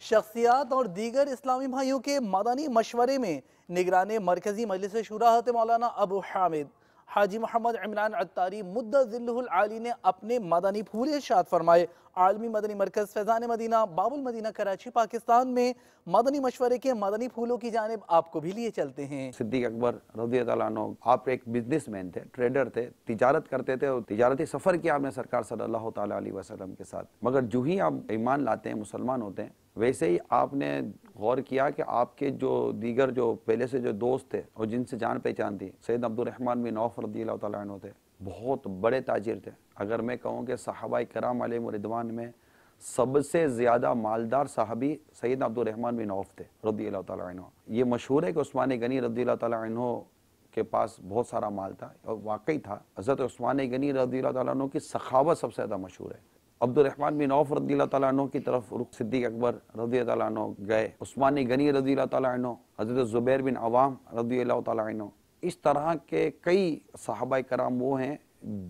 शख्सियात और दीगर इस्लामी भाइयों के मदनी मशवरे में निगरान मरकजी मजलिस शूरा हज़रत मौलाना अबू हामिद हाजी मोहम्मद इमरान अत्तारी मुद्दज़िल्लुहुल आली ने अपने मदनी फूल इरशाद फरमाए। आलमी मदनी मरकज़ फैज़ान मदीना बाबुल मदीना कराची पाकिस्तान में मदनी मशवरे के मदनी फूलों की जानिब आपको भी लिए चलते हैं। सिद्दीक अकबर रज़ियल्लाहु अन्हु, आप एक बिजनेसमैन थे, ट्रेडर थे, तिजारत करते थे और तिजारती सफ़र किया आपने सरकार सल्लल्लाहु ताला अलैहि वसल्लम के साथ। मगर जो ही आप ईमान लाते हैं, मुसलमान होते हैं, वैसे ही आपने गौर किया कि आपके जो दीगर जो पहले से जो दोस्त थे और जिनसे जान पहचान थी, सैयद अब्दुर्रहमान बिन औफ रज़ियल्लाहु ताला अन्हु थे, बहुत बड़े ताजिर थे। अगर मैं कहूँ कि सहाबाए किराम अलैहिम रिदवान में सबसे ज़्यादा मालदार साहबी सैयद अब्दुर्रहमान बिन औफ थे रज़ियल्लाहु ताला अन्हु। ये मशहूर है कि उस्मान गनी रज़ियल्लाहु ताला अन्हु के पास बहुत सारा माल था और वाकई था। हज़रत उस्मान गनी रज़ियल्लाहु ताला अन्हु की सखावत सबसे ज़्यादा मशहूर है। अब्दुर्रहमान बिन औफ रज़ियल्लाहु ताला अन्हु की तरफ रुख सिद्दीक अकबर रज़ियल्लाहु ताला अन्हु गए, उस्मान गनी रज़ियल्लाहु ताला अन्हु, हज़रत ज़ुबैर बिन अवाम रज़ियल्लाहु ताला अन्हु। इस तरह के कई सहाबाए कराम वो हैं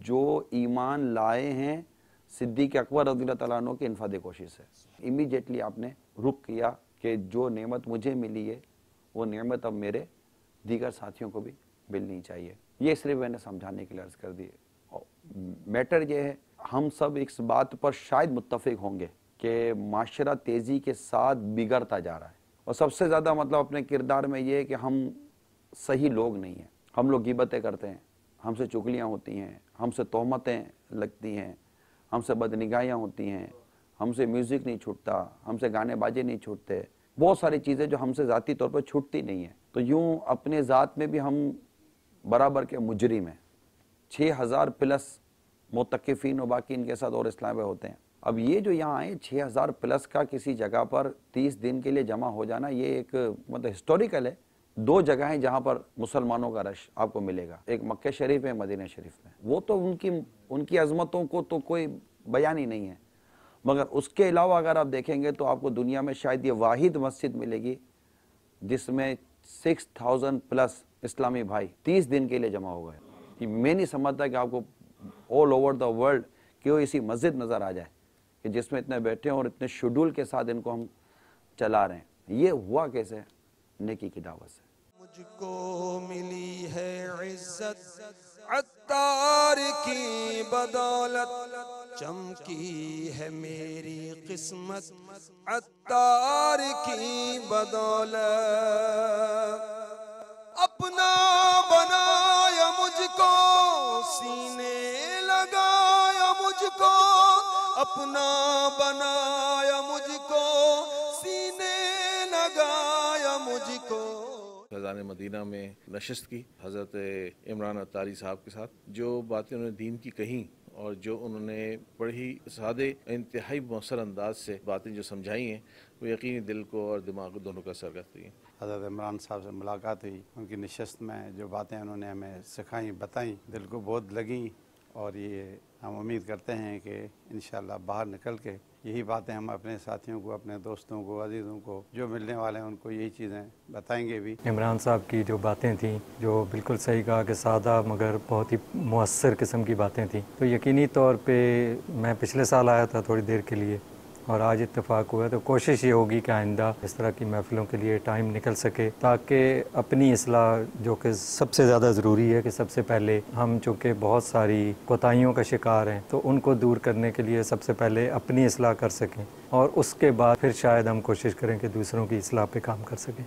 जो ईमान लाए हैं सिद्दीक अकबर रज़ियल्लाहु ताला अन्हु के इन्फादे कोशिश है। इमीडिएटली आपने रुख किया कि जो नेमत मुझे मिली है वो नेमत अब मेरे दीगर साथियों को भी मिलनी चाहिए। ये सिर्फ मैंने समझाने के लिए अर्ज़ कर दी। और मैटर ये है, हम सब इस बात पर शायद मुत्तफ़िक होंगे कि माशरा तेज़ी के साथ बिगड़ता जा रहा है और सबसे ज़्यादा मतलब अपने किरदार में ये है कि हम सही लोग नहीं हैं। हम लोग गिबतें करते हैं, हमसे चुगलियाँ होती हैं, हमसे तोहमतें लगती हैं, हमसे बदनिगाहियाँ होती हैं, हमसे म्यूज़िक नहीं छूटता, हमसे गाने बाजे नहीं छूटते, बहुत सारी चीज़ें जो हमसे ज़ाती तौर पर छूटती नहीं हैं। तो यूँ अपने ज़ात में भी हम बराबर के मुजरिम हैं। 6000 प्लस मुतक़िफ़ीन और बाकी इनके साथ और इस्लाम में होते हैं। अब ये जो यहाँ आए 6000 प्लस का किसी जगह पर 30 दिन के लिए जमा हो जाना, ये एक मतलब हिस्टोरिकल है। 2 जगह हैं जहाँ पर मुसलमानों का रश आपको मिलेगा, एक मक्का शरीफ है, मदीना शरीफ में। वो तो उनकी अज़मतों को तो कोई बयान ही नहीं है। मगर उसके अलावा अगर आप देखेंगे तो आपको दुनिया में शायद ये वाहिद मस्जिद मिलेगी जिसमें 6000 प्लस इस्लामी भाई 30 दिन के लिए जमा हो गए। मैं नहीं समझता कि आपको ऑल ओवर द वर्ल्ड क्यों ऐसी मस्जिद नज़र आ जाए कि जिसमें इतने बैठे हैं और इतने शेड्यूल के साथ इनको हम चला रहे हैं। ये हुआ कैसे? नेकी की दावत से। मुझको मिली है इज्जत अत्तार की बदौलत, चमकी है मेरी किस्मत अत्तार की बदौलत। अपना बनाया मुझको, सीने लगाया मुझको, अपना बनाया मुझको, सीने लगाया मुझको। फैज़ान मदीना में नशिस्त की हज़रत इमरान अत्तारी साहब के साथ, जो बातें उन्होंने दीन की कहीं और जो उन्होंने बड़े ही सादे इंतहाई मौसर अंदाज से बातें जो समझाई हैं, वो यकीनी दिल को और दिमाग को दोनों का असर करती हैं। हज़रत इमरान साहब से मुलाकात हुई, उनकी नशस्त में जो बातें उन्होंने हमें सिखाई बताई, दिल को बहुत लगी। और ये हम उम्मीद करते हैं कि इंशाअल्लाह बाहर निकल के यही बातें हम अपने साथियों को, अपने दोस्तों को, अजीज़ों को जो मिलने वाले हैं उनको यही चीज़ें बताएंगे भी। इमरान साहब की जो बातें थीं, जो बिल्कुल सही कहा कि सादा मगर बहुत ही मुअस्सर किस्म की बातें थीं, तो यकीनी तौर पे मैं पिछले साल आया था थोड़ी देर के लिए और आज इत्तेफाक हुआ। तो कोशिश ये होगी कि आइंदा इस तरह की महफ़िलों के लिए टाइम निकल सके ताकि अपनी इस्लाह, जो कि सबसे ज़्यादा ज़रूरी है, कि सबसे पहले हम चूँकि बहुत सारी कोताहियों का शिकार हैं, तो उनको दूर करने के लिए सबसे पहले अपनी इस्लाह कर सकें और उसके बाद फिर शायद हम कोशिश करें कि दूसरों की इस्लाह पे काम कर सकें।